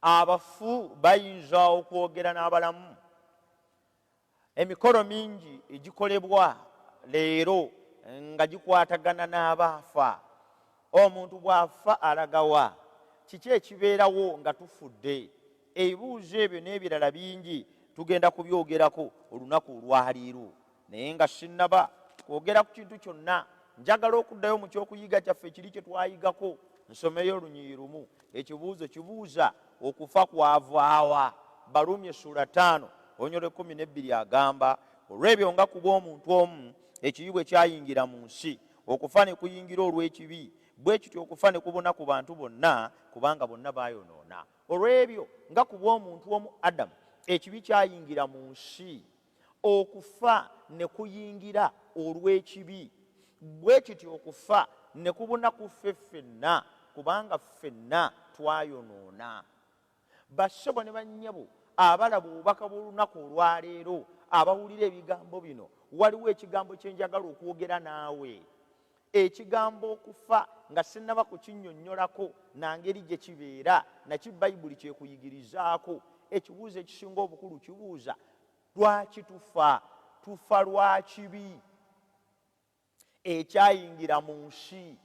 abafu bayinza okwogera n'abalamu. Emikolo mingi egikolebwa leero nga gikwatagana n'abaafa. Omuntu bw'afa alagawa, kiki ekibeerawo nga tufudde? Ebibuuzo ebyo n'ebirala bingi tugenda kubyogerako olunaku olwaleero. Naye nga sinnaba kwogera ku kintu kyonna, njagala okuddayo mu kyokuyiga kyaffe kiri kye twayigako. Nsomeyo olunyiriri lumu. Ekibuuzo kibuuza okufa kwavaawa. Baluumi essula 5 onyolo 12 agamba, olw'ebyo nga kuba omuntu omu ekibi bwe kyayingira mu nsi, okufa ne kuyingira olw'ekibi, bwe kityo okufa ne kubona ku bantu bonna, kubanga bonna baayonoona. Olw'ebyo nga kuba omuntu omu Adamu ekibi kyayingira mu nsi, okufa ne kuyingira olw'ekibi, bwe kityo okufa ne kubona ku ffe ffenna, kubanga ffenna twayonoona. Bassebo ne bannyabo abalaba obubaka bw'olunaku olwaleero, abawulira ebigambo bino, waliwo ekigambo kye njagala okwogera naawe. Ekigambo okufa nga sinnaba kukinnyonnyolako na ngeri gye kibeera, naki Bayibuli kyekuyigirizaako. Ekibuuzo ekisinga obukulu kibuuza, lwaki tufa? Tufa lwa kibi ekyayingira mu nsi.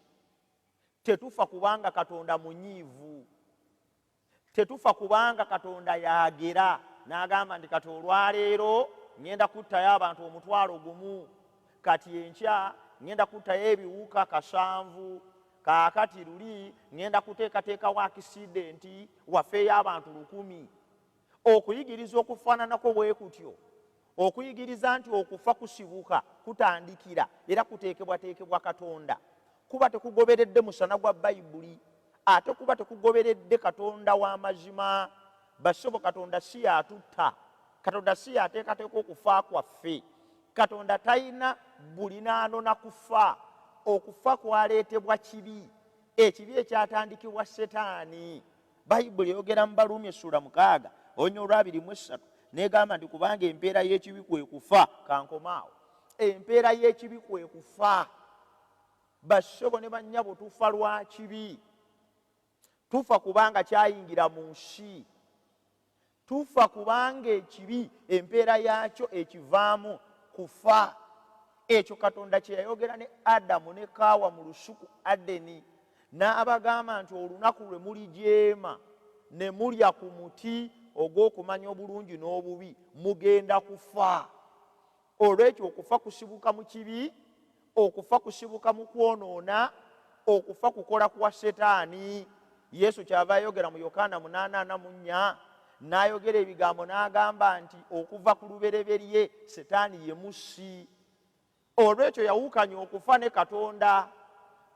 Tetufa kubanga Katonda munyiivu. Tetufa kubanga Katonda yaagera n'agamba nti kati olwaleero ngenda kuttayo abantu 1,000, kati enkya ngenda kuttayo ebiwuka 7, kaakati luli ngenda kuteekateekawo akisidenti wafeeyo abantu 1,000. Okuyigiriza okufaananako bwe kutyo, okuyigiriza nti okufa kusibuka kutandikira era kuteekebwateekebwa Katonda, kuba tekugoberedde musana gwa Bayibuli, ate kuba tekugoberedde Katonda w'amazima. Bassebo, Katonda si yatutta, Katonda si yateekateeka okufa kwaffe. Katonda talina bulinaano na kufa. Okufa kwaleetebwa kibi, ekibi ekyatandikibwa Setaani. Bayibuli eyogera mu Baluumi essula 6 onyolo 23 n'egamba nti kubanga empeera y'ekibi kwe kufa. Kankomaawo, empeera y'ekibi kwe kufa. Bassebo ne bannyabo, tufa lwa kibi. Tufa kubanga kyayingira mu nsi. Tufa kubanga ekibi empeera yaakyo ekivaamu kufa. Ekyo Katonda kye yayogera ne Adamu ne Kaawa mu lusuku Adeni, n'abagamba nti olunaku lwe mulijeema ne mulya ku muti ogw'okumanya obulungi n'obubi mugenda kufa. Olw'ekyo okufa kusibuka mu kibi, okufa kusibuka mu kwonoona, okufa kukola kwa Setaani. Yesu kyava ayogera mu Yokaana 8:4 n'ayogera ebigambo n'agamba nti okuva ku lubereberye Setaani ye mussi. Olw'ekyo yawukanya okufa ne Katonda.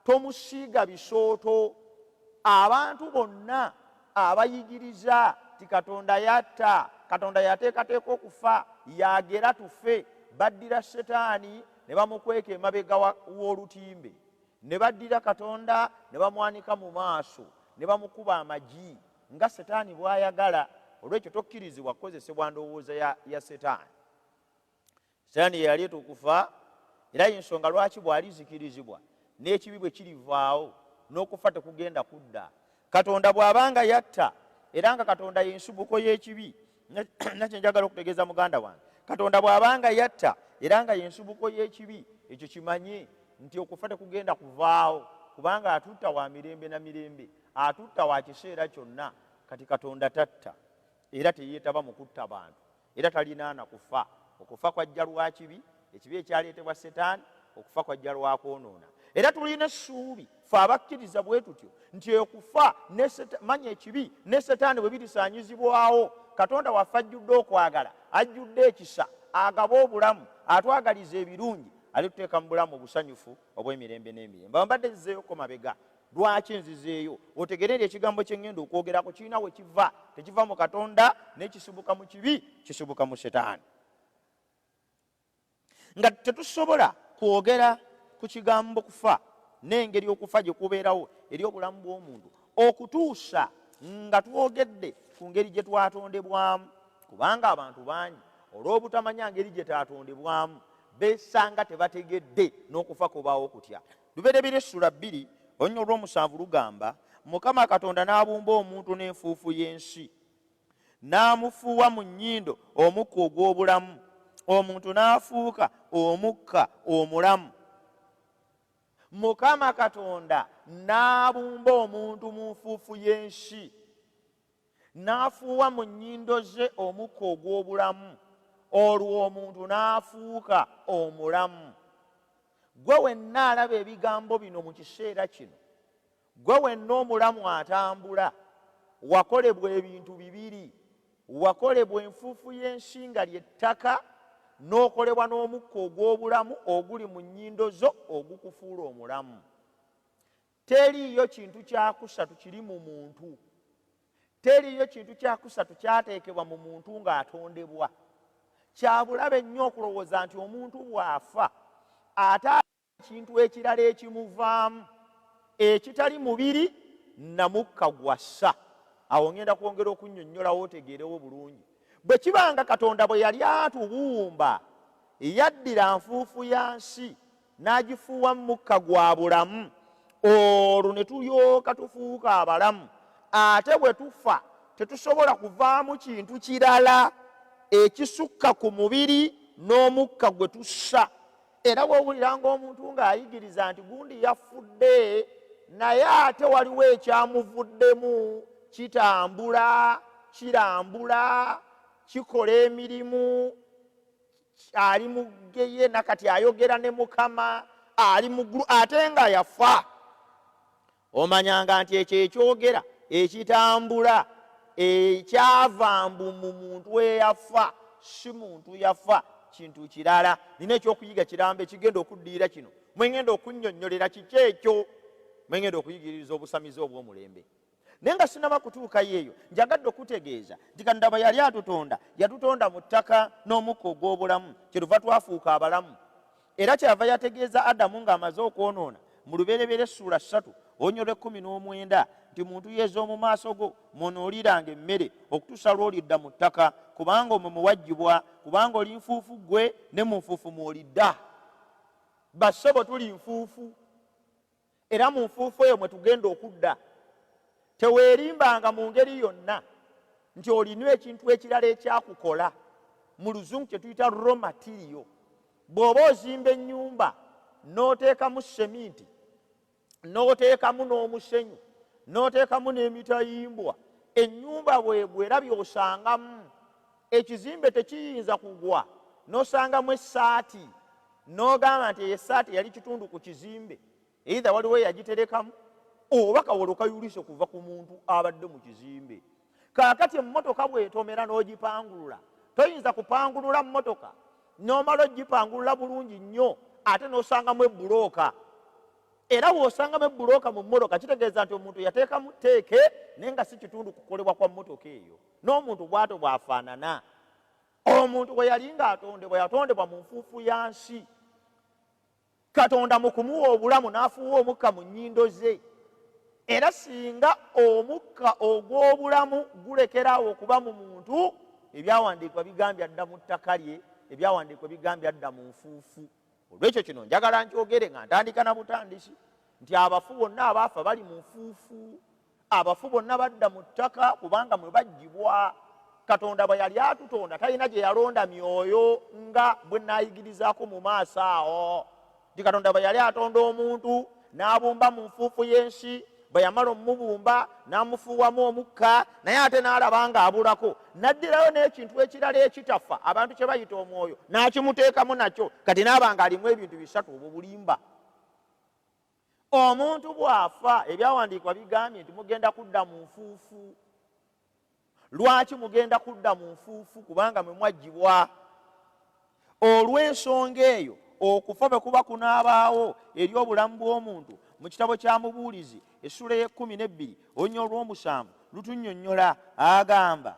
Tomusiiga bisooto. Abantu bonna abayigiriza ti Katonda yatta, Katonda yateekateeka okufa, yaagera tufe, baddira Setaani ne bamukweka emabega w'olutimbe, ne baddira Katonda ne bamwanika mu maaso, ne bamukuba amagi nga Setaani bw'ayagala. Olw'ekyo tokkirizibwa kukozesebwa ndowooza ya Setaani. Setaani ye yaleeta okufa, era y'ensonga lwaki bw'alizikirizibwa n'ekibi bwe kirivaawo n'okufa tekugenda kudda. Katonda bw'abanga yatta, era nga Katonda y'ensibuko y'ekibi, nakyo njagala okutegeeza muganda wange, Katonda bw'abanga yatta era nga y'ensibuko y'ekibi, ekyo kimanye nti okufa tekugenda kuvaawo, kubanga atutta wa mirembe na mirembe, atutta wa kiseera kyonna. Kati Katonda tatta era teyeetaba mu kutta bantu, era talinaana kufa. Okufa kwajja lwa kibi, ekibi ekyaleetebwa Setaani, okufa kwajja lwa kwonoona. Era tulina essuubi ffe abakkiriza bwe tutyo nti okufa manya ekibi ne Setaani bwe birisaanyizibwawo, Katonda waffe ajjudde okwagala, ajjudde ekisa, agaba obulamu, atwagaliza ebirungi, alituteeka mu bulamu obusanyufu obw'emirembe n'emirembe. Mbadde nzizeeyoko mabega. Lwaki nzizeeyo? Otegeerere ekigambo kye ngenda okwogerako kirina we kiva. Tekiva mu Katonda, n'ekisibuka mu kibi, kisibuka mu Setaani. Nga tetusobola kwogera ku kigambo kufa n'engeri okufa gye kubeerawo eri obulamu bw'omuntu okutuusa nga twogedde ku ngeri gye twatondebwamu, kubanga abantu bangi olw'obutamanya ngeri gye twatondebwamu beesanga tebategedde n'okufa kubaawo kutya. Lubereberye essula 2 onyolo 7 lugamba, Mukama Katonda n'abumba omuntu n'enfuufu y'ensi, n'amufuuwa mu nnyindo omukka ogw'obulamu, omuntu n'afuuka omukka omulamu. Mukama Katonda n'abumba omuntu mu nfuufu y'ensi, n'afuuwa mu nnyindo ze omukka ogw'obulamu, olwo omuntu n'afuuka omulamu. Gwe wenna alaba ebigambo bino mu kiseera kino, gwe wenna omulamu atambula, wakolebwa ebintu bibiri. Wakolebwa enfuufu y'ensi nga ly'ettaka, n'okolebwa n'omukka ogw'obulamu oguli mu nnyindo zo ogukufuula omulamu. Teriiyo kintu kyakusatu kiri mu muntu, teriiyo kintu kyakusatu kyateekebwa mu muntu ng'atondebwa. Kyabulabe nnyo okulowooza nti omuntu bw'afa ate ekintu ekirala ekimuvaamu ekitali mubiri na mukka gwassa. Awo ngenda kwongera okunnyonnyolawo otegeerewo bulungi. Bwe kibanga Katonda bwe yali atubuumba yaddira nfuufu ya nsi n'agifuuwa mukka gwa bulamu, olwo ne tulyoka tufuuka abalamu. Ate bwe tufa tetusobola kuvaamu kintu kirala ekisukka ku mubiri n'omukka gwe tussa. Era bw'owuliranga omuntu ng'ayigiriza nti gundi yafudde, naye ate waliwo ekyamuvuddemu, kitambula, kirambula, kikola emirimu, ali mu ggeye nakati ayogera ne Mukama, ali mu ggulu ate nga yafa. Omanyanga nti ekyo ekyogera, ekitambula, ekyava mbu mu muntu eyafa, si muntu yafa, kintu kirala. Nina ekyokuyiga kirambe kigenda okuddiira kino. Mwengenda okunnyonnyolera kiki ekyo, mwengenda okuyigiriza obusamizi obw'omulembe. Naye nga sinaba kutuukayo eyo, njagadde okutegeeza nti Katonda bwe yali atutonda, yatutonda mu ttaka n'omukka ogw'obulamu, kyetuva twafuuka abalamu. Era kyava yategeeza Adamu ng'amaze okwonoona mu Lubereberye Ssuula 3 Onyolo 19 nti muntu yeeza mu maaso go mw'onooliranga emmere okutuusa lw'olidda mu ttaka, kubanga omwo mwe waggyibwa, kubanga oli nfuufu ggwe ne mu nfuufu mw'olidda. Bassebo tuli nfuufu, era mu nfuufu eyo mwe tugenda okudda. Teweerimbanga mu ngeri yonna nti olina ekintu ekirala ekyakukola. Mu Luzungu kye tuyita raw material. Bw'oba ozimba ennyumba n'oteekamu seminti, n'oteekamu n'omusenyu, n'oteekamu n'emitayimbwa, ennyumba bw'erabye osangamu ekizimbe tekiyinza kugwa, n'osangamu essaati, n'ogamba nti eyo essaati yali kitundu ku kizimbe, either waliwo eyagiterekamu oba kawolo kayulise kuva ku muntu abadde mu kizimbe. Kaakati emmotoka bw'etomera n'ogipangulula, toyinza kupangulula mmotoka n'omala ogipangulula bulungi nnyo ate n'osangamu ebbulooka. Era bw'osangamu ebbulooka mu mmotoka kitegeeza nti omuntu yateekamu tteeke naye nga si kitundu kukolebwa kwa mmotoka eyo. N'omuntu bw'atyo bw'afaanana. Omuntu bwe yali ng'atondebwa yatondebwa mu nfuufu ya nsi. Katonda mu kumuwa obulamu n'afuuwa omukka mu nnyindo ze. Era singa omukka ogw'obulamu gulekeraawo okuba mu muntu, ebyawandiikibwa bigambye adda mu ttaka lye, ebyawandiikibwa bigambye adda mu nfuufu. Olw'ekyo kino njagala nkyogere nga ntandika na butandisi nti abafu bonna abaafa bali mu nfuufu. Abafu bonna badda mu ttaka kubanga mwe baggyibwa. Katonda bwe yali atutonda talina gye yalonda myoyo nga bwe naayigirizaako mu maaso awo. Nti Katonda bwe yali atonda omuntu n'abumba mu nfuufu y'ensi, bwe yamala omubumba n'amufuuwamu omukka, naye ate n'alaba ng'abulako, n'addirayo n'ekintu ekirala ekitafa abantu kye bayita omwoyo n'akimuteekamu nakyo, kati n'aba ng'alimu ebintu bisatu obulimba. Omuntu bw'afa ebyawandiikibwa bigambye nti mugenda kudda mu nfuufu. Lwaki mugenda kudda mu nfuufu? Kubanga mwe mwaggyibwa. Olw'ensonga eyo okufa bwe kuba kunaabaawo eri obulamu bw'omuntu, mu kitabo kya Mubuulizi essula y'e12 olunyolo lw'omusanvu lutunnyonnyola agamba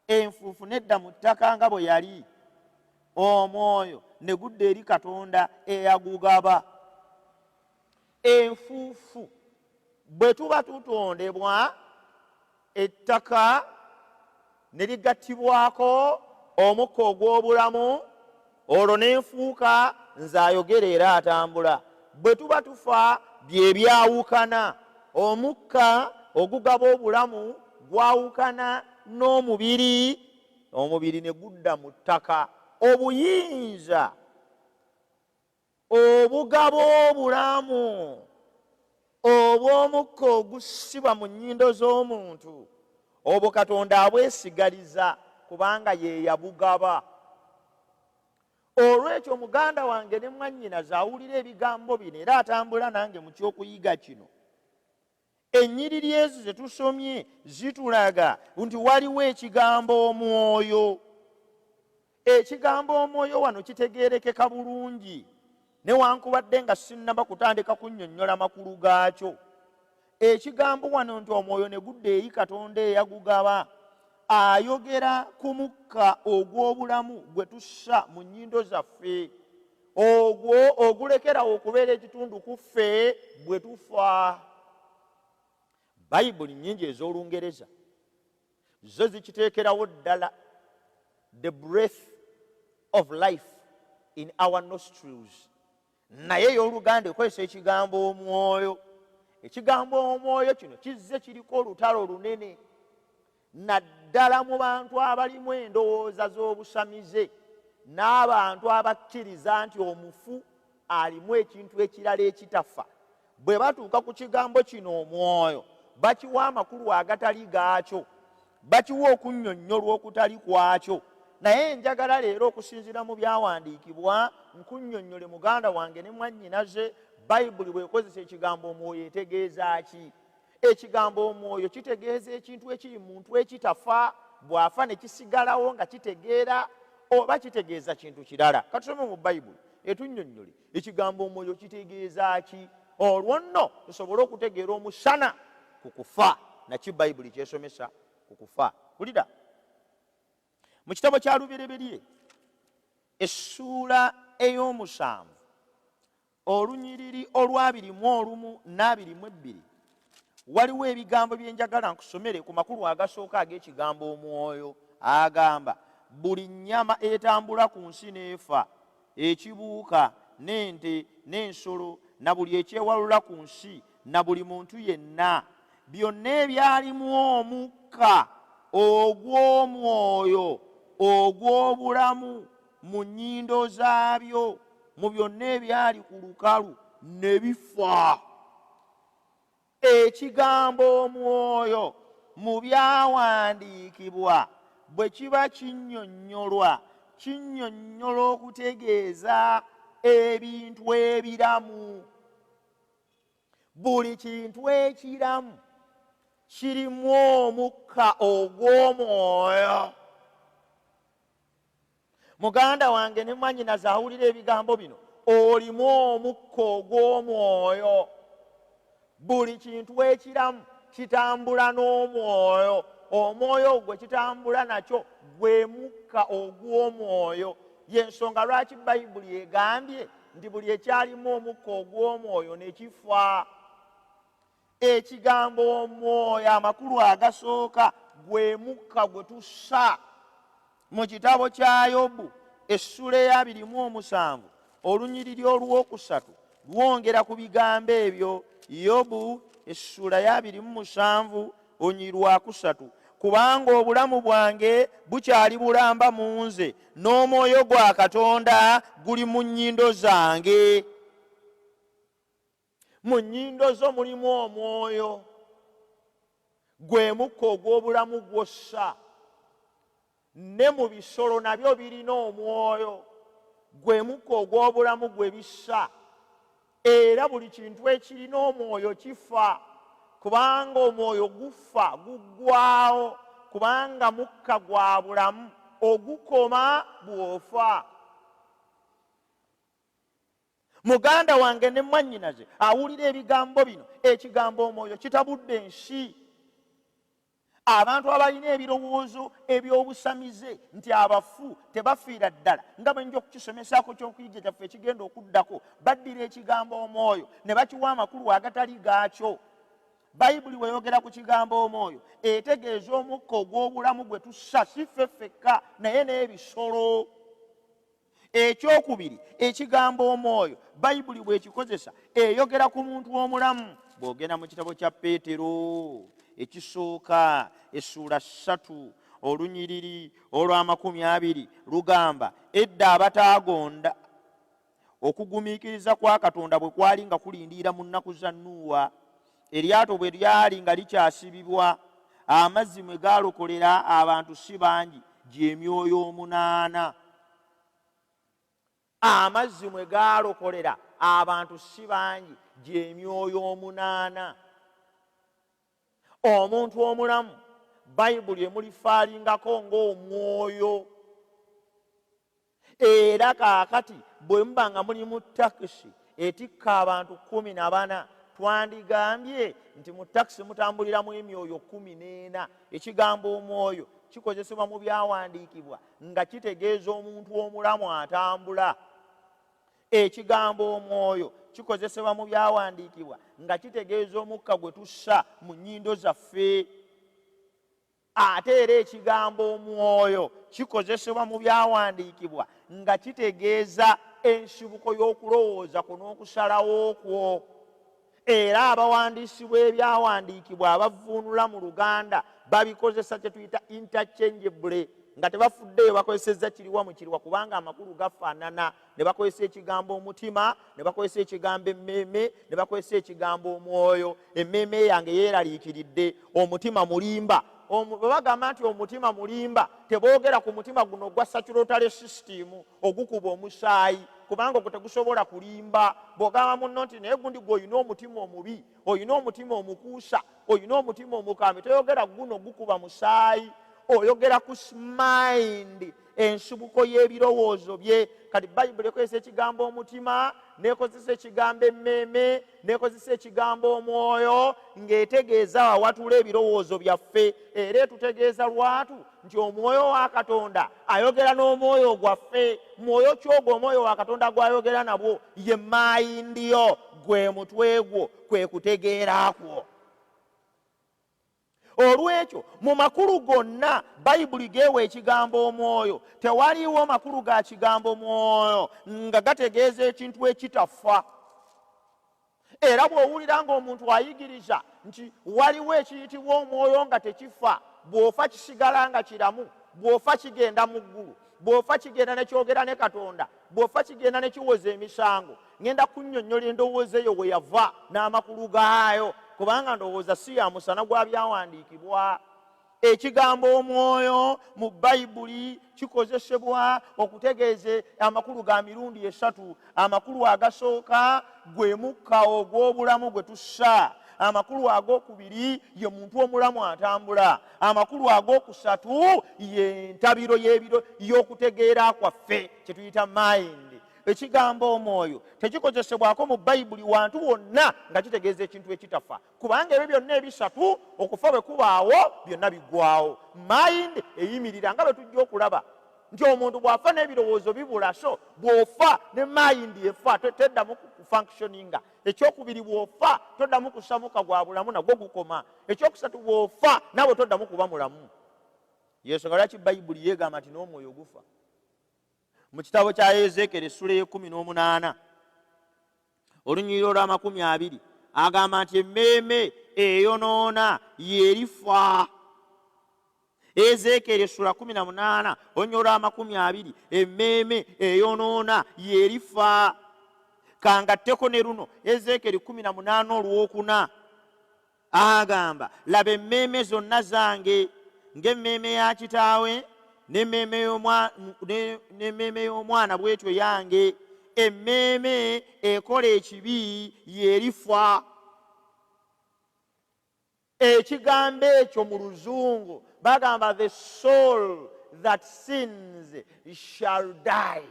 enfuufu nedda mu ttaka nga bwe yali, omwoyo ne gudda eri Katonda eyagugaba. Enfuufu bwe tuba tutondebwa, ettaka ne ligattibwako omukka ogw'obulamu, olwo n'enfuuka nze ayogera era atambula. Bwe tuba tufa bye byawukana. omukka ogugaba obulamu gwawukana n'omubiri, omubiri ne gudda mu ttaka. Obuyinza obugaba obulamu obw'omukka ogusibwa mu nnyindo z'omuntu, obwo Katonda abwesigaliza kubanga ye yabugaba. Olw'ekyo muganda wange ne mwannyinaze awulira ebigambo bino era atambula nange mu ky'okuyiga kino, ennyiriri ezo ze tusomye zitulaga nti waliwo ekigambo omwoyo. Ekigambo omwoyo wano kitegeerekeka bulungi newankubadde nga sinnaba kutandika kunnyonnyola makulu gaakyo. Ekigambo wano nti omwoyo ne gudda eri Katonda eyagugaba, ayogera ku mukka ogw'obulamu gwe tussa mu nnyindo zaffe, ogwo ogulekerawo okubeera ekitundu ku ffe bwe tufa. Bayibuli nnyingi ez'Olungereza zo zikiteekerawo ddala, the breath of life in our nostrils. Naye ey'Oluganda ekozesa ekigambo omwoyo. Ekigambo omwoyo kino kizze kiriko olutalo lunene naddala mu bantu abalimu endowooza z'obusamize n'abantu abakkiriza nti omufu alimu ekintu ekirala ekitafa. Bwe batuuka ku kigambo kino omwoyo, bakiwa amakulu agatali gaakyo, bakiwa okunnyonnyolwa okutali kwakyo. Naye njagala leero okusinziira mu byawandiikibwa nkunnyonnyole muganda wange ne mwannyinaze, Bayibuli bw'ekozesa ekigambo omwoyo etegeeza ki? Ekigambo omwoyo kitegeeza ekintu ekiri mu muntu ekitafa, bw'afa ne kisigalawo nga kitegeera, oba kitegeeza kintu kirala. Katusome mu Bayibuli etunnyonnyole ekigambo omwoyo kitegeeza ki, olwo nno tusobole okutegeera omusana ku kufa. Naki Bayibuli kyesomesa ku kufa. Kulira mu kitabo kya Lubereberye essuula ey'omusanvu olunyiriri olw'21 n'22 waliwo ebigambo bye njagala nkusomere ku makulu agasooka ag'ekigambo omwoyo. Agamba buli nnyama etambula ku nsi n'efa, ekibuuka n'ente n'ensolo na buli ekyewalula ku nsi na buli muntu yenna, byonna ebyalimu omukka ogw'omwoyo ogw'obulamu mu nnyindo zaabyo, mu byonna ebyali ku lukalu ne bifa. Ekigambo omwoyo mu byawandiikibwa bwe kiba kinnyonnyolwa, kinnyonnyola okutegeeza ebintu ebiramu. Buli kintu ekiramu kirimu omukka ogw'omwoyo. Muganda wange ne mwannyinaze awulira ebigambo bino, olimu omukka ogw'omwoyo. Buli kintu ekiramu kitambula n'omwoyo. Omwoyo gwe kitambula nakyo gwe mukka ogw'omwoyo. Y'ensonga lwaki Bayibuli egambye nti buli ekyalimu omukka ogw'omwoyo ne kifa. Ekigambo omwoyo amakulu agasooka gwe mukka gwe tussa. Mu kitabo kya Yobu essuula eya 27 olunyiriri olw'3 lwongera ku bigambo ebyo. Yobu essuula ya 27 olunyiriri lwa 3, kubanga obulamu bwange bukyali bulamba mu nze, n'omwoyo gwa Katonda guli mu nnyindo zange. Mu nnyindo zo mulimu omwoyo, gwe mukka ogw'obulamu gwossa. Ne mu bisolo nabyo birina omwoyo, gwe mukka ogw'obulamu gwe bissa. Era buli kintu ekirina omwoyo kifa, kubanga omwoyo gufa guggwaawo, kubanga mukka gwa bulamu, ogukoma bw'ofa. Muganda wange ne mwannyinaze awulira ebigambo bino, ekigambo omwoyo kitabudde ensi. Abantu abalina ebirowoozo eby'obusamize nti abafu tebafiira ddala, nga bwe nja okukisomesako ky'okuyiga kyaffe ekigenda okuddako, baddira ekigambo omwoyo ne bakiwa amakulu agatali gaakyo. Bayibuli weyogera ku kigambo omwoyo etegeeza omukka ogw'obulamu gwe tussa, si ffe ffekka naye n'ebisolo. Ekyokubiri, ekigambo omwoyo Bayibuli bw'ekikozesa eyogera ku muntu omulamu bw'ogenda mu kitabo kya Peetero ekisooka essuula 3 olunyiriri olwa20 lugamba edda abataagonda okugumiikiriza kwa Katonda bwe kwali nga kulindiira mu nnaku za Nuuwa, eryato bwe lyali nga likyasibibwa, amazzi mwe gaalokolera abantu si bangi gy'emyoyo 8. Amazzi mwe gaalokolera abantu si bangi gy'emyoyo 8. Omuntu omulamu Bayibuli emulifaalingako ng'omwoyo. Era kaakati bwe muba nga muli mu takisi etikka abantu 14, twandigambye nti mu takisi mutambuliramu emyoyo 14. Ekigambo omwoyo kikozesebwa mu byawandiikibwa nga kitegeeza omuntu omulamu atambula. Ekigambo omwoyo kikozesebwa mu byawandiikibwa nga kitegeeza omukka gwe tussa mu nnyindo zaffe. Ate era ekigambo omwoyo kikozesebwa mu byawandiikibwa nga kitegeeza ensibuko y'okulowooza ku n'okusalawo kwo. Era abawandiisi b'ebyawandiikibwa abavvuunula mu Luganda babikozesa kye tuyita interchangeable, nga tebafuddeyo bakozesezza kiriwa mu kiriwa kubanga amakulu gafaanana. Ne bakozesa ekigambo omutima, ne bakozesa ekigambo emmeeme, ne bakozesa ekigambo omwoyo. Emmeeme yange yeeraliikiridde, omutima mulimba. Bwe bagamba nti omutima mulimba, teboogera ku mutima guno gwa circulatory system ogukuba omusaayi, kubanga ogwo tegusobola kulimba. Bw'ogamba munno nti naye gundi gwe olina omutima omubi, olina omutima omukuusa, olina omutima omukambe, toyogera guno gukuba musaayi, oyogera ku mind, ensibuko y'ebirowoozo bye. Kati Bayibuli ekozesa ekigambo omutima, nekozesa ekigambo emmeeme, nekozesa ekigambo omwoyo, ng'etegeeza wawatula ebirowoozo byaffe. Era etutegeeza lwatu nti omwoyo wa Katonda ayogera n'omwoyo gwaffe. Mwoyo ki ogwo omwoyo wa Katonda gw'ayogera nabwo? Ye mayindi yo, gwe mutwe gwo, kwe kutegeera kwo. Olwekyo mu makulu gonna Bayibuli geewa ekigambo omwoyo. Tewaliiwo makulu ga kigambo mwoyo nga gategeeza ekintu ekitafa. Era bw'owulira ng'omuntu ayigiriza nti waliwo ekiyitibwa omwoyo nga tekifa, bw'ofa kisigala nga kiramu, bw'ofa kigenda mu ggulu, bw'ofa kigenda ne kyogera ne Katonda, bw'ofa kigenda ne kiwoza emisango. Ngenda kunnyonnyola endowooza eyo we yava n'amakulu gaayo, kubanga ndowooza si ya musana gwa byawandiikibwa. Ekigambo omwoyo mu Bayibuli kikozesebwa okutegeeza amakulu ga mirundi 3. Amakulu agasooka gwe mukka ogw'obulamu gwe tussa. Amakulu ag'okubiri ye muntu omulamu atambula. Amakulu ag'okusatu ye ntabiro y'okutegeera kwaffe kye tuyita mind. Ekigambo omwoyo tekikozesebwako mu Bayibuli wantu wonna nga kitegeeza ekintu ekitafa, kubanga ebyo byonna ebisatu okufa bwe kubaawo byonna biggwaawo. Mind eyimirira nga bwe tujja okulaba nti omuntu bw'afa n'ebirowoozo bibula, so bw'ofa ne mind efa teddamu kufunctioninga. Ekyokubiri bw'ofa toddamu kusamuka gwa bulamu, nagwo gukoma. Ekyokusatu bw'ofa nabwe toddamu kuba mulamu. Y'ensonga lwaki Bayibuli yeegamba nti n'omwoyo gufa. Mu kitabo kya Ezeekeri essula 18 olunyiriri olwa20 agamba nti emmeeme eyonoona y'erifa. Ezeekeri essula 18 olunyiriri olwa20 emmeeme eyonoona y'erifa. Kangatteko ne luno Ezeekeri 18 olwokuna agamba laba emmeeme zonna zange ng'emmeeme ya kitaawe n'emmeeme y'omwana bw'etyo yange. Emmeeme ekola ekibi y'erifa. Ekigambo ekyo mu Luzungu bagamba the soul that sins shall die.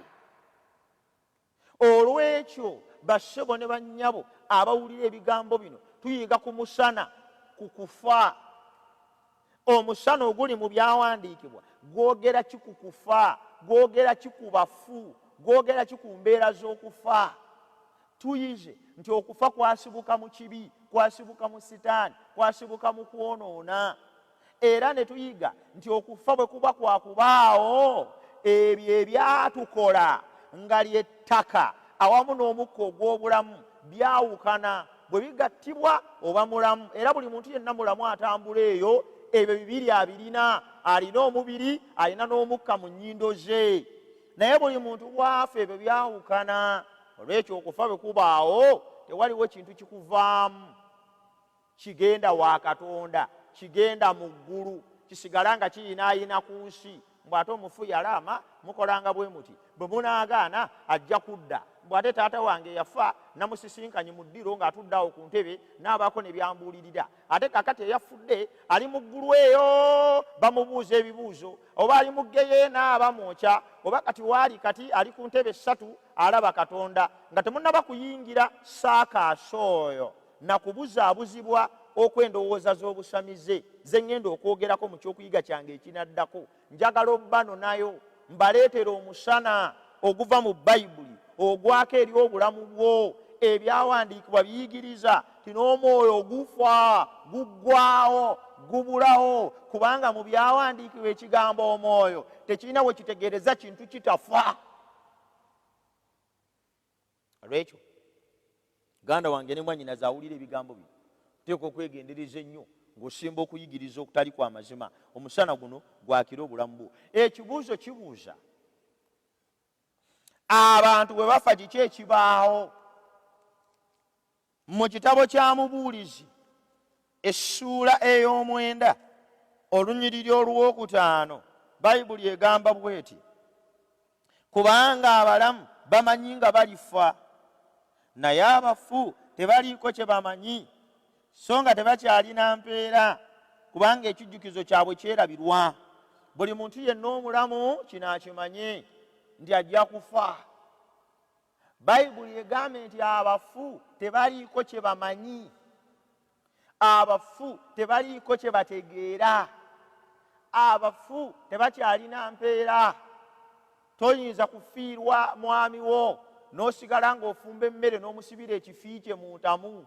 Olwekyo bassebo ne bannyabo abawulira ebigambo bino tuyiga ku musana, ku kufa. Omusana oguli mu byawandiikibwa gwogera ki ku kufa, gwogera ki ku bafu, gwogera ki ku mbeera z'okufa. Tuyize nti okufa kwasibuka mu kibi, kwasibuka mu sitaani, kwasibuka mu kwonoona. Era ne tuyiga nti okufa bwe kuba kwakubaawo, ebyo ebyatukola nga ly'ettaka awamu n'omukka ogw'obulamu byawukana, bwe bigattibwa oba mulamu. Era buli muntu yenna mulamu atambula eyo. Ebyo bibiri abirina, alina omubiri, alina n'omukka mu nnyindo ze. Naye buli muntu bwafa ebyo byawukana. Olwekyo okufa bwe kubaawo tewaliwo kintu kikuvaamu kigenda wa Katonda, kigenda mu ggulu, kisigala nga kiyinaayina ku nsi. Mbw ate omufu yalaama mukolanga bwe muti, bwe munaagaana ajja kudda. Mbw ate taata wange yafa namusisinkanye mu ddiro ng'atudde awo ku ntebe n'abaako ne byambuulirira. Ate kakati eyafudde ali mu ggulu eyo, bamubuuza ebibuuzo, oba ali mu ggeyeena abamwokya, oba kati waali kati ali ku ntebe 3 alaba Katonda. Nga temunnaba kuyingira saakaasa oyo na kubuzaabuzibwa okw'endowooza z'obusamize ze ŋŋenda okwogerako mu kyokuyiga kyange ekinaddako. Njagala obbano nayo mbaleetera omusana oguva mu Bayibuli ogwako eri obulamu bwo. Ebyawandiikibwa biyigiriza ti n'omwoyo ogufa guggwaawo gubulawo, kubanga mu byawandiikibwa ekigambo omwoyo tekirina bwe kitegeereza kintu kitafa. Olwekyo ganda wange ne mwannyinaze awulira ebigambo bino teeka okwegendereza ennyo ng'osimba okuyigiriza okutali kwa mazima. Omusana guno gwakira obulamu bwo. Ekibuuzo kibuuza, abantu bwe bafa kiki ekibaawo? Mu kitabo kya Mubuulizi essuula ey'omwenda olunyiriri olwokutaano Bayibuli egamba bw'eti, kubanga abalamu bamanyi nga balifa, naye abafu tebaliiko kye bamanyi, so nga tebakyalina mpeera, kubanga ekijjukizo kyabwe kyerabirwa. Buli muntu yenna omulamu kino akimanye nti ajja kufa. Bayibuli egambe nti abafu tebaliiko kye bamanyi, abafu tebaliiko kye bategeera, abafu tebakyalina mpeera. Toyinza kufiirwa mwami wo n'osigala ng'ofumba emmere n'omusibira ekifii kye mu ntamu.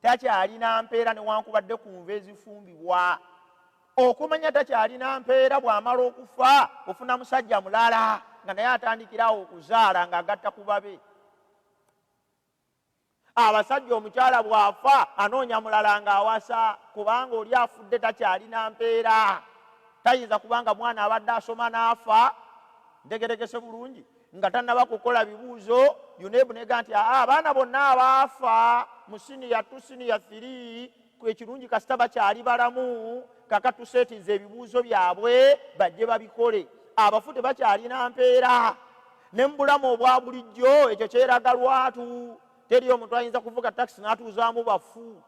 Takyalina mpeera newankubadde ku nva ezifumbibwa. Okumanya takyalina mpeera, bw'amala okufa ofuna musajja mulala nga naye atandikirawo okuzaala ng'agatta ku babe. Abasajja omukyala bw'afa anoonya mulala ng'awasa, kubanga oli afudde takyalina mpeera. Tayinza kubanga mwana abadde asoma n'afa, ntegeregese bulungi, nga tannaba kukola bibuuzo, yunebu nega nti abaana bonna abaafa mu siniya 2 siniya 3 ekirungi kasita bakyali balamu, kaka tuseetiza ebibuuzo byabwe bajje babikole. Abafu tebakyalina mpeera. Ne mu bulamu obwa bulijjo ekyo kyeraga lwatu. Teri omuntu ayinza kuvuga takisi n'atuuzaamu bafu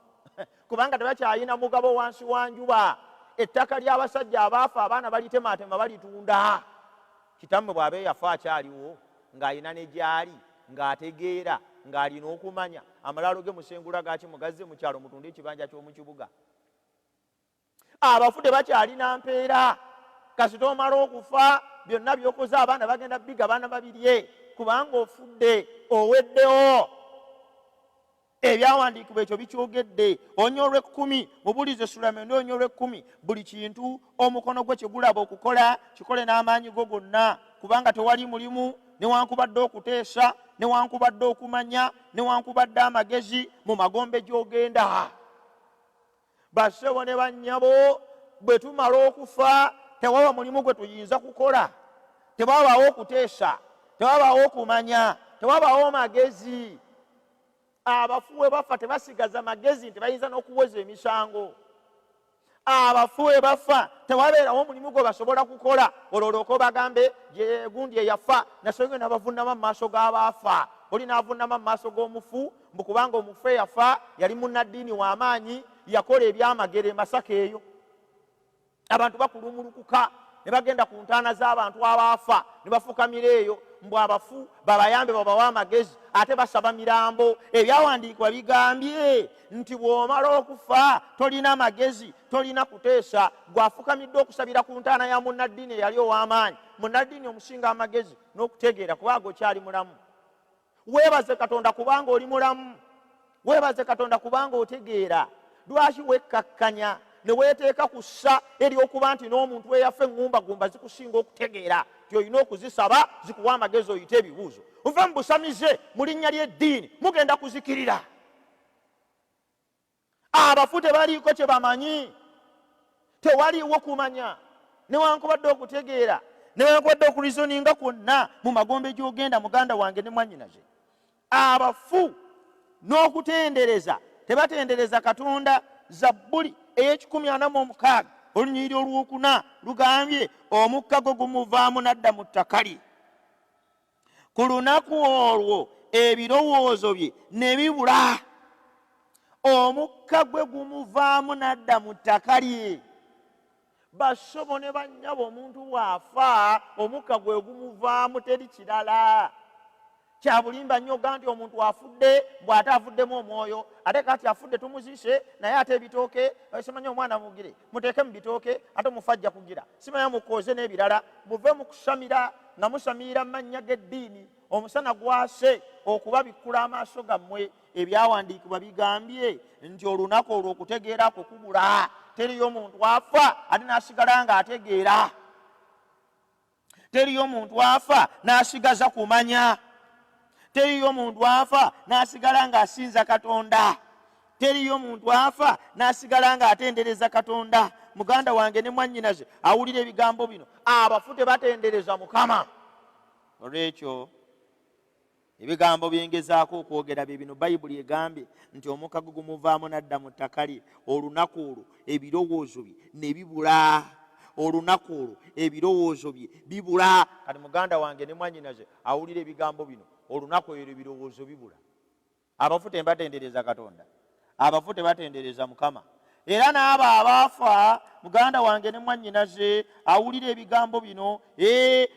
kubanga tebakyalina mugabo wansi wa njuba. Ettaka ly'abasajja abaafa abaana balitemaatema balitunda. Kitammwe bw'abe yafa akyaliwo ng'alina ne gyali, ng'ategeera, ng'alina okumanya, amalaalo ge musengula gaaki mugazze mu kyalo mutunde ekibanja ky'omu kibuga. Abafu tebakyalina mpeera. Kasita omala okufa byonna by'okoze abaana bagenda biga baana babirye, kubanga ofudde, oweddewo. Ebyawandiikibwa ekyo bikyogedde. Onyo olw'ekkumi Mubuulizi essula 9 onyo olw'ekkumi, buli kintu omukono gwe kye gulaba okukola kikole n'amaanyi go gonna, kubanga tewali mulimu newankubadde okuteesa newankubadde okumanya newankubadde amagezi mu magombe gy'ogenda. Bassebo ne bannyabo, bwe tumala okufa tewaba mulimu gwe tuyinza kukola, tewabaawo okuteesa, tewabaawo okumanya, tewabaawo magezi. Abafu bwe bafa tebasigaza magezi nti bayinza n'okuwoza emisango. Abafu bwe bafa tewabeerawo mulimu gwe basobola kukola olwolwoka bagambe gye gundi eyafa nasoge n'abavunnama mu maaso g'abaafa. Oli n'avunnama mu maaso g'omufu, mbu kubanga omufu eyafa yali munnaddiini w'amaanyi, yakola ebyamagero e Masaka eyo. Abantu bakulumulukuka ne bagenda ku ntaana z'abantu abaafa ne bafukamira eyo, mbu abafu babayambe babawa amagezi, ate basaba mirambo. Ebyawandiikibwa bigambye nti bw'omala okufa tolina magezi, tolina kuteesa, gw'afukamidde okusabira ku ntaana ya munnaddiini eyali ow'amaanyi, munnaddiini omusinga amagezi n'okutegeera kubanga okyali mulamu. Weebaze Katonda kubanga oli mulamu, weebaze Katonda kubanga otegeera. Lwaki wekkakkanya ne weeteeka ku ssa ery'okuba nti n'omuntu eyafa eŋŋumbagumba zikusinga okutegeera nti olina okuzisaba zikuwa amagezi oyite ebibuuzo? Nve mu busamize mu linnya ly'eddiini mugenda kuzikirira. abafu tebaliiko kye bamanyi, tewaliwo kumanya newankubadde okutegeera newankubadde okurizoninga kwonna mu magombe gy'ogenda muganda wange ne mwannyinaze. Abafu n'okutendereza tebatendereza Katonda. Zabbuli ey'ekikumi 46 olunyiriri olwokuna lugambye omukkago gumuvaamu n'adda mu ttaka lye. Ku lunaku olwo ebirowoozo bye ne bibula. Omukka gwe gumuvaamu n'adda mu ttaka lye. Bassobo ne bannyabo omuntu bw'afa omukka gwe gumuvaamu, teri kirala. Kya bulimba nnyo nti omuntu afudde bw'ate avuddemu omwoyo, ate kati afudde tumuzise naye ate ebitooke simanyi omwana mugire muteeke mu bitooke ate mufajja kugira simanya mukoze n'ebirala muve mu kusamira nga musamirira mu mannya g'eddiini. Omusana gwase okubabikkula amaaso gammwe. Ebyawandiikibwa bigambye nti olunaku olwo okutegeera kwe kubula. Teriyo muntu afa ate n'asigala nga ategeera. Teriyo muntu afa n'asigaza kumanya. Teriyo muntu afa n'asigala ng'asinza Katonda. Teriyo muntu afa n'asigala ng'atendereza Katonda. Muganda wange ne mwannyinaze awulira ebigambo bino, abafu tebatendereza Mukama. Olw'ekyo ebigambo byengezaako okwogera bye bino Bayibuli egambye nti omukkago gumuvaamu n'adda mu ttaka lye. Olunaku olwo ebirowoozo bye ne bibula. Olunaku olwo ebirowoozo bye bibula. Kati muganda wange ne mwannyinaze awulira ebigambo bino, olunaku olwo ebirowoozo bibula. Abafu tebatendereza Katonda, abafu tebatendereza Mukama. Era n'abo abaafa, muganda wange ne mwannyinaze awulira ebigambo bino,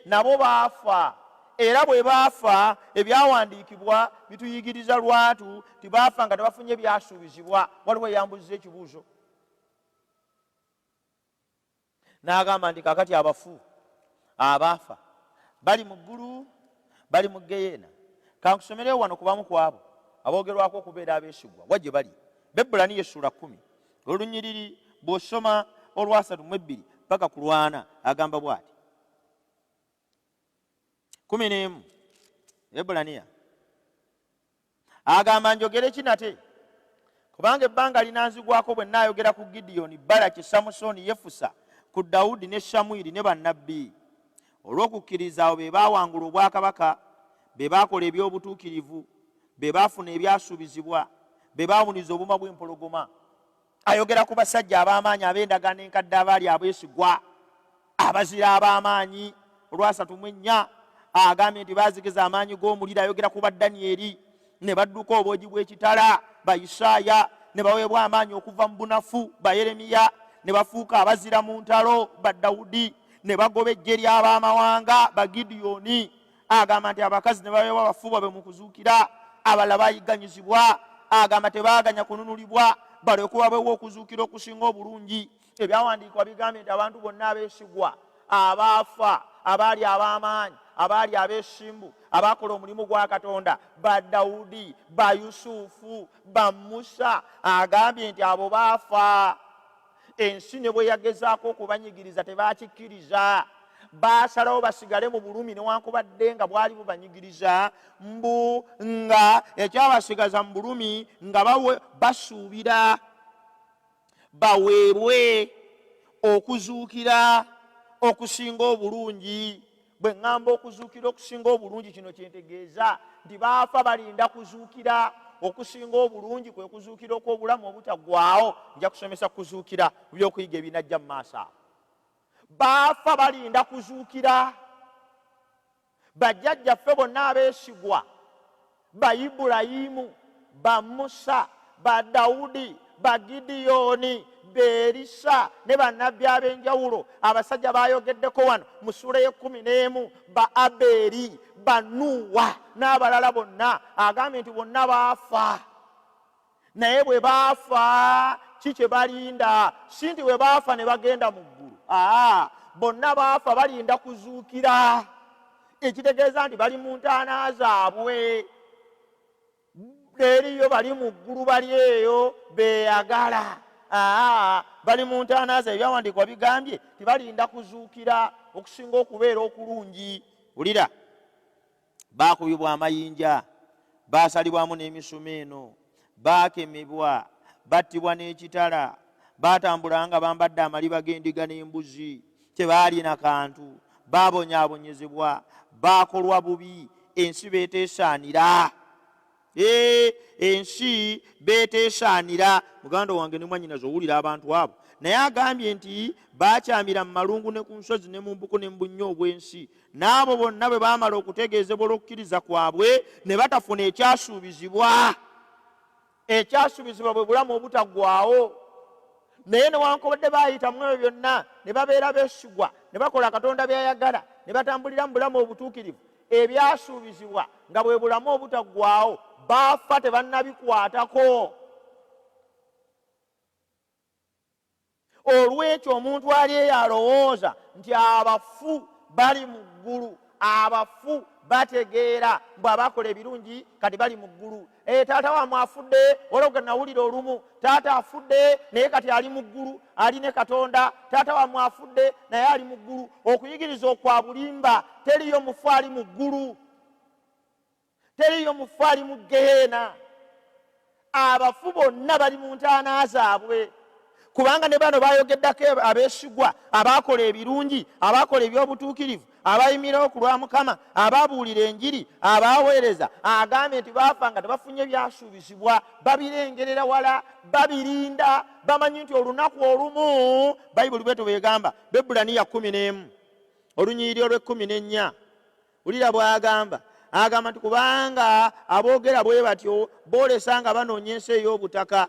nabo baafa. Era bwe baafa ebyawandiikibwa bituyigiriza lwatu tibaafa nga tebafunye byasuubizibwa. Waliwo eyambuzza ekibuuzo n'agamba nti kakati abafu abaafa bali mu ggulu bali mu Geyeena. Kankusomerewo wano kubamu kwabo aboogerwako okubeera abeesigwa wajje bali. Bebulaniya essula 10 olunyiriri bw'osoma olwa 32 paka ku lwana agamba bw'ati. 11 Bebulaniya agamba njogere kinate kubanga ebbanga linanzigwako bwe nnaayogera ku Gidiyoni, Baraki, Samusoni, Yefusa, ku Dawudi ne Samwiri ne bannabbi. Olw'okukkiriza abo be baawangula obwakabaka, be baakola eby'obutuukirivu, be baafuna ebyasuubizibwa, be baawuniza obuma bw'empologoma. Ayogera ku basajja ab'amaanyi ab'endagaano enkadde abaali abeesigwa, abazira ab'amaanyi. Olwa 34 agambye nti baazigeza amaanyi g'omuliro. Ayogera ku ba Danyeri ne badduka obwogi bw'ekitala, ba Isaaya ne baweebwa amaanyi okuva mu bunafu, ba Yeremiya ne bafuuka abazira mu ntalo, ba Dawudi ne bagoba eggye ly'abamawanga, ba Gidiyoni. Agamba nti abakazi ne baweebwa abafuba be mu kuzuukira, abalala bayigganyizibwa. Agamba tebaaganya kununulibwa balyoke babeewo okuzuukira okusinga obulungi. Ebyawandiikibwa bigambye nti abantu bonna abeesigwa, abaafa, abaali ab'amaanyi, abaali abeesimbu, abaakola omulimu gwa Katonda, ba Dawudi, ba Yusufu, ba Musa, agambye nti abo baafa. Ensi ne bwe yagezaako okubanyigiriza tebaakikkiriza. Baasalawo basigale mu bulumi newankubadde nga bwali bubanyigiriza, mbu nga ekyabasigaza mu bulumi nga basuubira baweebwe okuzuukira okusinga obulungi. Bwe ŋŋamba okuzuukira okusinga obulungi, kino kyentegeeza nti baafa balinda kuzuukira okusinga obulungi, kwe kuzuukira okw'obulamu obutaggwaawo. Nja kusomesa kuzuukira mu byokuyiga ebinajja mu maaso awo. Baafa balinda kuzuukira. Bajjajjaffe bonna abeesigwa, ba Ibulayimu, ba Musa, ba Dawudi, ba Gidiyoni, Berisa ne bannabbi ab'enjawulo abasajja bayogeddeko wano mu ssula y'e11, ba Aberi, ba Nuwa n'abalala bonna. Agambye nti bonna baafa. Naye bwe baafa ki kye balinda? Si nti bwe baafa ne bagenda mu ggulu. Bonna baafa balinda kuzuukira. Ekitegeeza nti bali mu ntaana zaabwe. Eriyo bali mu ggulu, bali eyo beeyagala. Bali mu ntaana zaabwe. Ebyawandiikibwa bigambye tibalinda kuzuukira okusinga okubeera okulungi. Wulira, baakubibwa amayinja, baasalibwamu n'emisumeeno, baakemebwa, battibwa n'ekitala, baatambulanga bambadde amaliba g'endiga n'embuzi, tebaalina kantu, baabonyaabonyezebwa, baakolwa bubi, ensi beeteesaanira. Ensi beeteesaanira. Muganda wange ne mwannyinaze owulira abantu abo. Naye agambye nti baakyamira mu malungu ne ku nsozi ne mu mbuku ne mu bunnyo obw'ensi. N'abo bonna bwe baamala okutegeezebwa olw'okukkiriza kwabwe ne batafuna ekyasuubizibwa. Ekyasuubizibwa bwe bulamu obutaggwaawo. Naye newankubadde baayita mu ebyo byonna ne babeera beesigwa, ne bakola Katonda by'ayagala, ne batambulira mu bulamu obutuukirivu, ebyasuubizibwa nga bwe bulamu obutaggwaawo, baafa tebannabikwatako. Olw'ekyo omuntu ali eyo alowooza nti abafu bali mu ggulu, abafu bategeera mbw abakola ebirungi kati bali mu ggulu. Taata wamwe afudde, olwo nawulira olumu, taata afudde naye kati ali mu ggulu, ali ne Katonda. Taata wamwe afudde naye ali mu ggulu. Okuyigiriza okwa bulimba. Teriyo mufu ali mu ggulu, teriyo mufu ali mu Geheena. Abafu bonna bali mu ntaana zaabwe. Kubanga ne bano bayogeddako abeesigwa, abaakola ebirungi, abaakola ebyobutuukirivu, abayimirawo ku lwa Mukama, abaabuulira enjiri, abaaweereza. Agambye nti baafa nga tebafunye byasuubizibwa, babirengerera wala, babirinda, bamanyi nti olunaku olumu, Bayibuli bwetyo bw'egamba, Bebulaniya 11 olunyiiri olw'14, wulira bw'agamba. Agamba nti kubanga aboogera bwe batyo boolesa nga banoonya ensi ey'obutaka,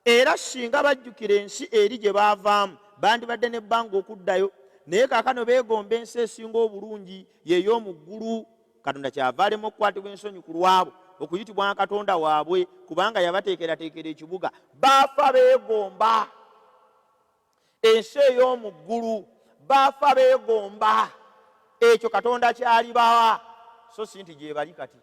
era singa bajjukira ensi eri gye baavaamu bandibadde n'ebbanga okuddayo. Naye kaakano beegomba ensi esinga obulungi, y'ey'omu ggulu. Katonda kyava alema okukwatibwa ensonyi ku lwabo okuyitibwa nga Katonda waabwe, kubanga yabateekerateekera ekibuga. Baafa beegomba ensi ey'omu ggulu, baafa beegomba ekyo Katonda kyalibawa, so si nti gye bali kati.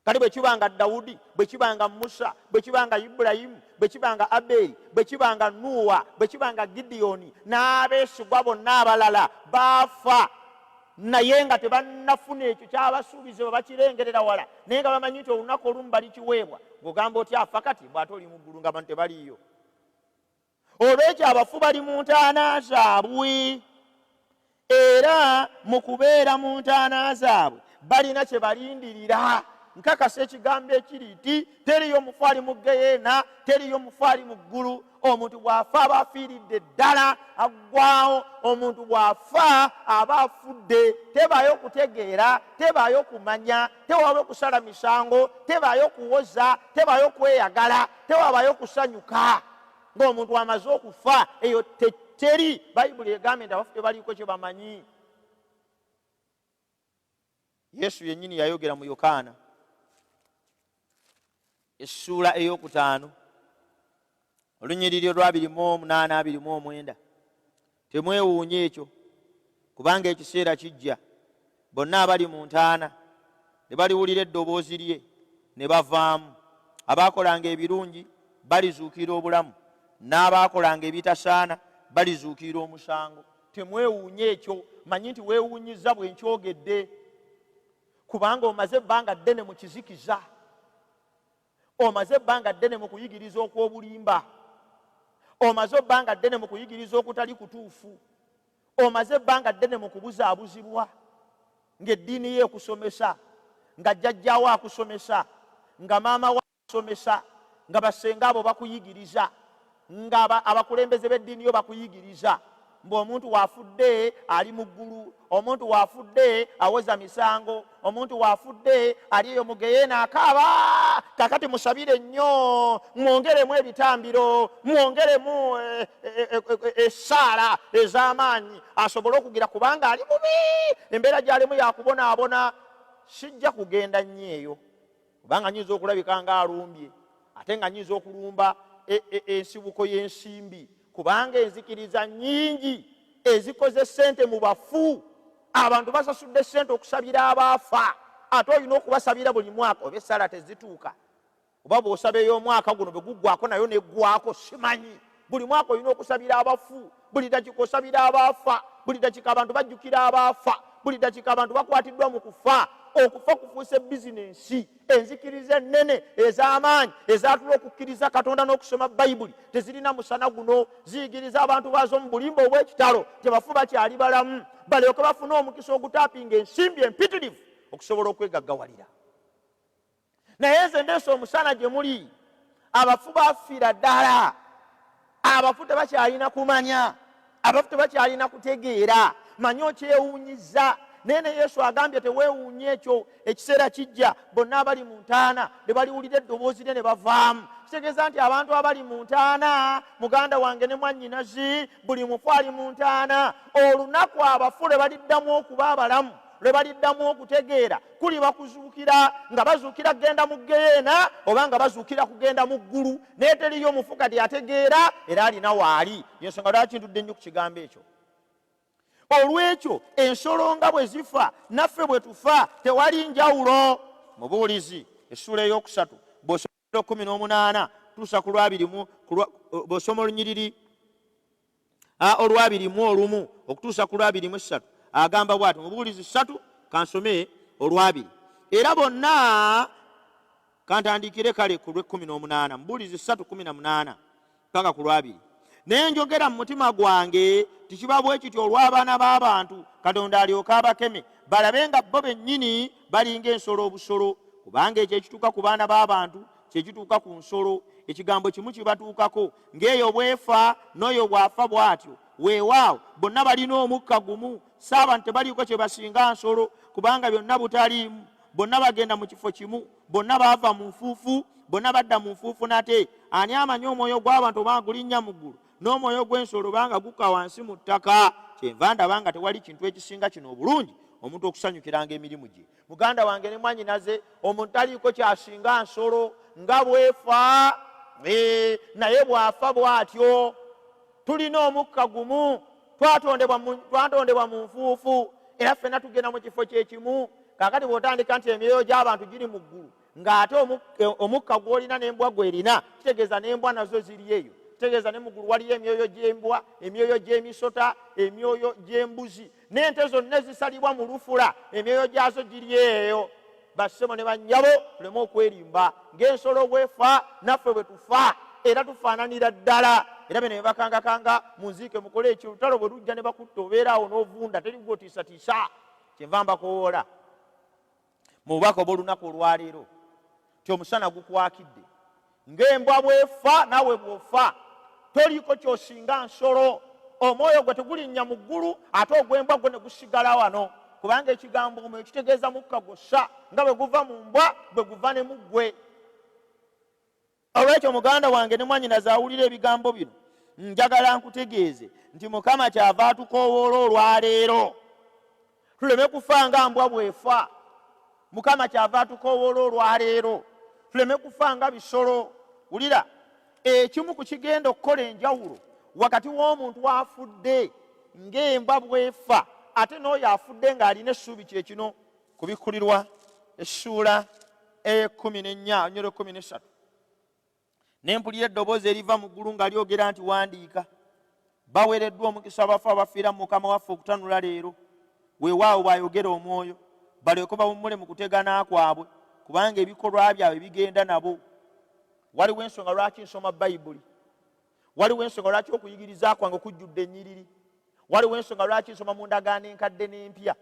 Kati bwe kibanga Dawudi, bwe kibanga Musa, bwe kibanga Ibulayimu, bwe kibanga Aberi, bwe kibanga Nuwa, bwe kibanga Gidiyoni n'abeesigwa bonna abalala baafa, naye nga tebannafuna ekyo kyabasuubizibwa bakirengerera wala, naye nga bamanyi nti olunaku olumu balikiweebwa. Ng'ogamba oti afa kati bw'ate oli mu ggulu nga bantu tebaliiyo. Olw'ekyo abafu bali mu ntaana zaabwe, era mu kubeera mu ntaana zaabwe balina kye balindirira. Nkakasa ekigambo ekiri nti teriyo mufu ali mu Geheena, teriyo mufu ali mu ggulu. Omuntu bw'afa aba afiiridde ddala, aggwawo. Omuntu bw'afa aba afudde. Tebaayo kutegeera, tebaayo kumanya, tewaayo kusala misango, tebaayo kuwoza, tebaayo kweyagala, tewaayo kusanyuka. Ng'omuntu amaze okufa, eyo teri. Bayibuli egambye nti abafu tebaliiko kye bamanyi. Yesu yennyini yayogera mu Yokaana essuula ey'okutaano olunnyiriri olwa 28-29, temwewuunye ekyo, kubanga ekiseera kijja bonna abali mu ntaana ne baliwulira eddoboozi lye ne bavaamu. Abaakolanga ebirungi balizuukira obulamu, n'abaakolanga ebitasaana balizuukira omusango. Temwewuunye ekyo, manyi nti weewuunyiza bwe nkyogedde, kubanga omaze ebbanga ddene mu kizikiza, omaze ebbanga ddene mu kuyigiriza okw'obulimba, omaze ebbanga ddene mu kuyigiriza okutali kutuufu, omaze ebbanga ddene mu kubuzaabuzibwa, ng'eddiini ye ekusomesa, nga jjajjaawo akusomesa, nga maama we akusomesa, nga basenga abo bakuyigiriza, nga abakulembeze b'eddiini yo bakuyigiriza. Mbu omuntu waafudde ali mu ggulu, omuntu waafudde awoza misango, omuntu waafudde ali eyo mu Geheena akaaba. Kakati musabire nnyo, mwongeremu ebitambiro, mwongeremu essaala ez'amaanyi asobole okugira, kubanga ali mubi. Embeera gy'alimu yakubonaabona. Sijja kugenda nnyo eyo, kubanga nnyinza okulabika nga alumbye, ate nga nnyinza okulumba ensibuko y'ensimbi, kubanga enzikiriza nnyingi ezikoze ssente mu bafu. Abantu basasudde ssente okusabira abaafa, ate olina okubasabira buli mwaka. Oba essaala tezituuka, oba bw'osaba ey'omwaka guno bwe guggwako nayo neggwako, simanyi. Buli mwaka olina okusabira abafu, buli dakiika osabira abaafa, buli dakiika abantu bajjukira abaafa, buli dakiika abantu bakwatiddwa mu kufa. okufa kufuuse bizinensi, enzikiriza ennene ez'amaanyi ezatula okukkiriza Katonda n'okusoma Bayibuli tezirina musana guno, ziyigiriza abantu baazo mu bulimba obw'ekitalo tebafu bakyali balamu, balyoke bafune omukisa ogutaapinga ensimbi empitirivu okusobola okwegaggawalira. Naye nze ndeesa omusana gye muli, abafu bafiira ddala, abafu tebakyalina kumanya, abafu tebakyalina kutegeera. Manyi okyewuunyiza, naye ne Yesu agambye teweewuunye ekyo, ekiseera kijja bonna abali mu ntaana ne baliwulira eddoboozi lye ne bavaamu. Kitegeeza nti abantu abali mu ntaana, muganda wange ne mwannyinazi, buli mufu ali mu ntaana, olunaku abafu lwe baliddamu okuba abalamu, lwe baliddamu okutegeera, kuliba kuzuukira nga bazuukira kugenda mu ggeyeena oba nga bazuukira kugenda mu ggulu. Naye teriyo omufu kati ategeera era alina waali. Yensonga lwaki ntudde nnyo ku kigambo ekyo. Olw'ekyo ensolo nga bwe zifa naffe bwe tufa tewali njawulo. Mubuulizi essula ey'okusatu bw'osoma 18 tuusa ku lwabirimu, bw'osoma olunyiriri olwabirimu olumu okutuusa ku lwabirimu essatu agamba bw'ati. Mubuulizi 3 kansome olwabiri. Era bonna kantandikire kale ku lw'18. Mubuulizi 3:18 paka ku lwabiri. Naye njogera mu mutima gwange tikiba bwe kityo olw'abaana b'abantu, Katonda alyoke abakeme balabe nga bo bennyini balinga ensolo obusolo. Kubanga ekyo ekituuka ku baana b'abantu kyekituuka ku nsolo, ekigambo kimu kibatuukako, ng'eyo bwefa n'oyo bw'afa bw'atyo. Weewaawo bonna balina omukka gumu, s'abantu tebaliiko kye basinga nsolo, kubanga byonna butaliimu. Bonna bagenda mu kifo kimu, bonna baava mu nfuufu, bonna badda mu nfuufu nate. Ani amanyi omwoyo gw'abantu oba gulinnya mu ggulu, n'omwoyo gw'ensolo banga gukka wansi mu ttaka? Kyenva ndaba nga tewali kintu ekisinga kino obulungi omuntu okusanyukiranga emirimu gye. Muganda wange ne mwannyinaze, omuntu taliiko kyasinga nsolo, nga bwefa naye bw'afa bw'atyo. Tulina omukka gumu, twatondebwa mu nfuufu era ffenna tugenda mu kifo kyekimu. Kaakati bw'otandika nti emyoyo gy'abantu giri mu ggulu, ng'ate omukka gw'olina n'embwa gw'erina, kitegeeza n'embwa nazo ziri eyo. Kitegeeza ne mu ggulu waliyo emyoyo gy'embwa, emyoyo gy'emisota, emyoyo gy'embuzi, n'ente zonna zisalibwa mu lufula, emyoyo gyazo giri eyo. Bassebo ne bannyabo tuleme okwerimba, ng'ensolo bwefa naffe bwe tufa, era tufaananira ddala. Era bino ne bakangakanga munziike mukole ekyo, olutalo bwe lujja ne bakutta obeeraawo n'ovunda, teri gw'otiisatiisa. Kyenva mbakowoola mu bubaka obw'olunaku olwaleero ti omusana gukwakidde. Ng'embwa bwefa naawe bw'ofa toliiko ky'osinga nsolo. Omwoyo gwe tegulinnya mu ggulu, ate ogw'embwa gwe ne gusigala wano, kubanga ekigambo omwoyo kitegeeza mukka gw'ossa, nga bwe guva mu mbwa bwe guva ne mu ggwe. Olw'ekyo muganda wange ne mwannyinaze awulira ebigambo bino, njagala nkutegeeze nti Mukama kyava atukoowoola olwaleero, tuleme kufa nga mbwa bwefa. Mukama kyava atukoowoola olwaleero, tuleme kufa nga bisolo. Wulira, ekimu ku kigenda okukola enjawulo wakati w'omuntu afudde ng'embwa bwefa ate n'oyo afudde ng'alina essuubi kye kino. Kubikkulirwa essuula 14:13. Ne mpulira eddoboozi eriva mu ggulu nga lyogera nti, wandiika, baweereddwa omukisa abafu abafiira mu Mukama waffe okutanula leero. Weewaawo bw'ayogera Omwoyo, balyoke bawummule mu kutegana kwabwe, kubanga ebikolwa byabwe bigenda nabo. Waliwo ensonga lwaki nsoma Bayibuli, waliwo ensonga lwaki okuyigiriza kwange kujjudde ennyiriri, waliwo ensonga lwaki nsoma mu ndagaano enkadde n'empya.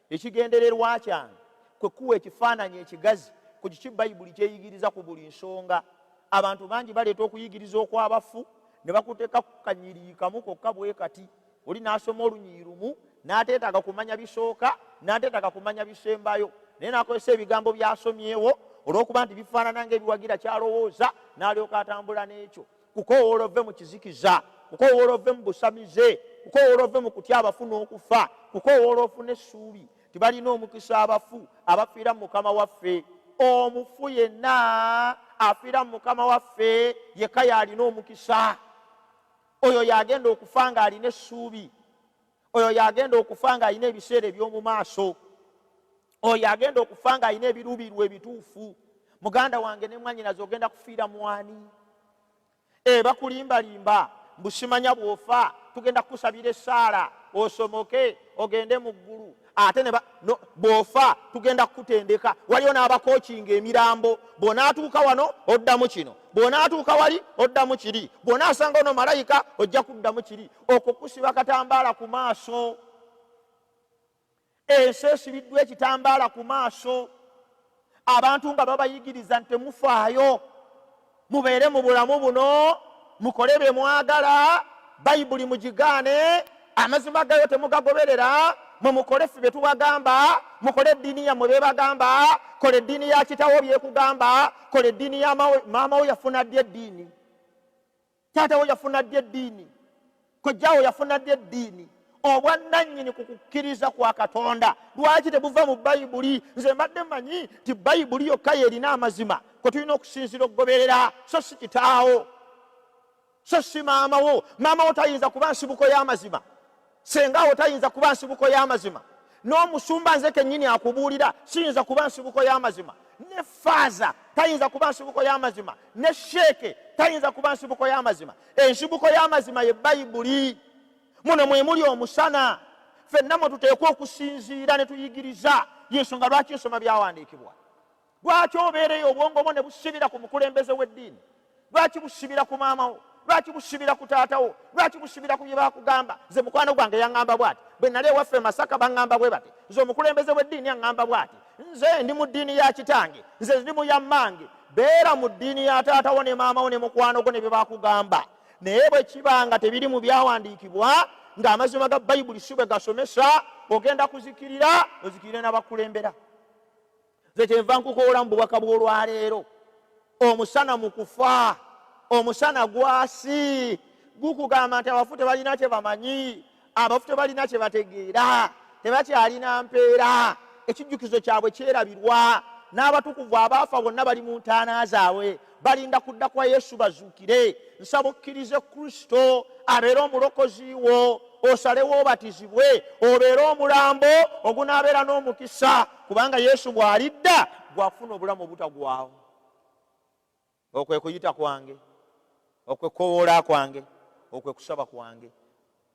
Ekigendererwa kyange kwe kuwa ekifaananyi ekigazi ku kiki Bayibuli kyeyigiriza ku buli nsonga. Abantu bangi baleeta okuyigiriza okw'abafu ne bakuteeka ku kanyiriri kamu kokka bwe kati. Oli n'asoma olunyiriri lumu n'ateetaaga kumanya bisooka, n'ateetaaga kumanya bisembayo, naye n'akozesa ebigambo by'asomyewo olw'okuba nti bifaanana ng'ebiwagira kyalowooza, n'alyoka atambula n'ekyo. Kukoowoola ove mu kizikiza, kukoowoola ove mu busamize, kukoowoola ove mu kutya abafu n'okufa, kukoowoola ofune essuubi. Tibalina omukisa abafu abafiira mu Mukama waffe. Omufu yenna afiira mu Mukama waffe yekka y'alina omukisa. Oyo yagenda okufa ng'alina essuubi, oyo yagenda okufa ng'alina ebiseera eby'omu maaso, oyo yagenda okufa ng'alina ebiruubirirwa ebituufu. Muganda wange ne mwannyinaze ogenda kufiira mwani? Bakulimbalimba mbusimanya bw'ofa tugenda kukusabira essaala, osomoke ogende mu ggulu ate bw'ofa tugenda kukutendeka. waliyo n'abakookinga emirambo, bw'onaatuuka wano oddamu kino, bw'onaatuuka wali oddamu kiri, bw'onaasanga ono malayika ojja kuddamu kiri. okwo kusiba katambaala ku maaso. ensi esibiddwa ekitambaala ku maaso. abantu nga babayigiriza nti temufaayo, mubeere mu bulamu buno, mukole bye mwagala, bayibuli mugigaane, amazima gayo temugagoberera, mumukole ffe bye tubagamba, mukole eddiini yammwe bye bagamba, kola eddiini ya kitawo byekugamba, kola eddiini ya maama wo yafuna ddi eddiini, taata wo yafuna ddi eddiini, kojjawo yafuna ddi eddiini. obwannannyini ku kukkiriza kwa Katonda lwaki tebuva mu bayibuli? nze mbadde mmanyi nti bayibuli yokka yerina amazima kwe tulina okusinzira okugoberera, so si kitaawo, so si maama wo. maama wo tayinza kuba nsibuko y'amazima, senga wo tayinza kuba nsibuko y'amazima, n'omusumba nze kennyini akubuulira siyinza kuba nsibuko y'amazima, ne faaza tayinza kuba nsibuko y'amazima, ne sheeke tayinza kuba nsibuko y'amazima. ensibuko y'amazima ye bayibuli. muno mwe muli omusana. ffenna mwe tuteekwa okusinziira ne tuyigiriza. yensonga lwaki nsoma byawandiikibwa. lwaki obeereyo obwongo bwo ne busibira ku mukulembeze w'eddiini? lwaki busibira ku maama wo? lwaki busibira ku taata wo? lwaki busibira ku bye bakugamba? nze mukwano gwange yaŋŋamba bw'ati, bwe nali ewaffe Masaka baŋŋamba bwe bati, nze omukulembeze w'eddiini aŋŋamba bw'ati, nze ndi mu ddiini ya kitange, nze ndi mu ya mmange. beera mu ddiini ya taata wo ne maama wo ne mukwano gwo ne bye bakugamba. naye bwe kiba nga tebiri mu byawandiikibwa, ng'amazima ga bayibuli si bwe gasomesa, ogenda kuzikirira, ozikirire n'abakulembera. nze kyenva nkukoola mu bubaka bw'olwaleero, omusana mu kufa, omusana gwasi gukugamba nti abafu tebalina kye bamanyi, abafu tebalina kye bategeera, tebakyalina mpeera, ekijjukizo kyabwe kyerabirwa. n'abatukuvu abaafa bonna bali mu ntaana zaabwe, balinda kudda kwa Yesu bazuukire. nsaba okkirize Kristo abeere omulokozi wo, osalewo obatizibwe, obeere omulambo ogunaabeera n'omukisa, kubanga Yesu bw'alidda gwafuna obulamu obutagwawo. okwe kuyita kwange, okwe kowoola kwange, okwe kusaba kwange.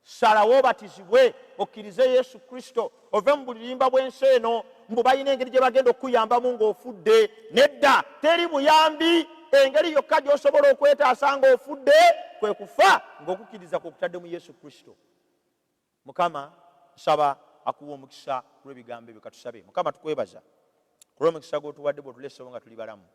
salawo obatizibwe, okkirize Yesu Kristo, ove mu bulimba bw'ensi eno. mbu balina engeri gye bagenda okuyambamu ng'ofudde. nedda, teri muyambi. engeri yokka gy'osobola okwetaasa ng'ofudde kwe kufa ng'okukkiriza kwe kutadde mu Yesu Kristo. Mukama nsaba akuwa omukisa ku lw'ebigambo ebyo. Katusabe. Mukama tukwebaza ku lw'omukisa gw'otuwadde bw'otulessewo nga tuli balamu.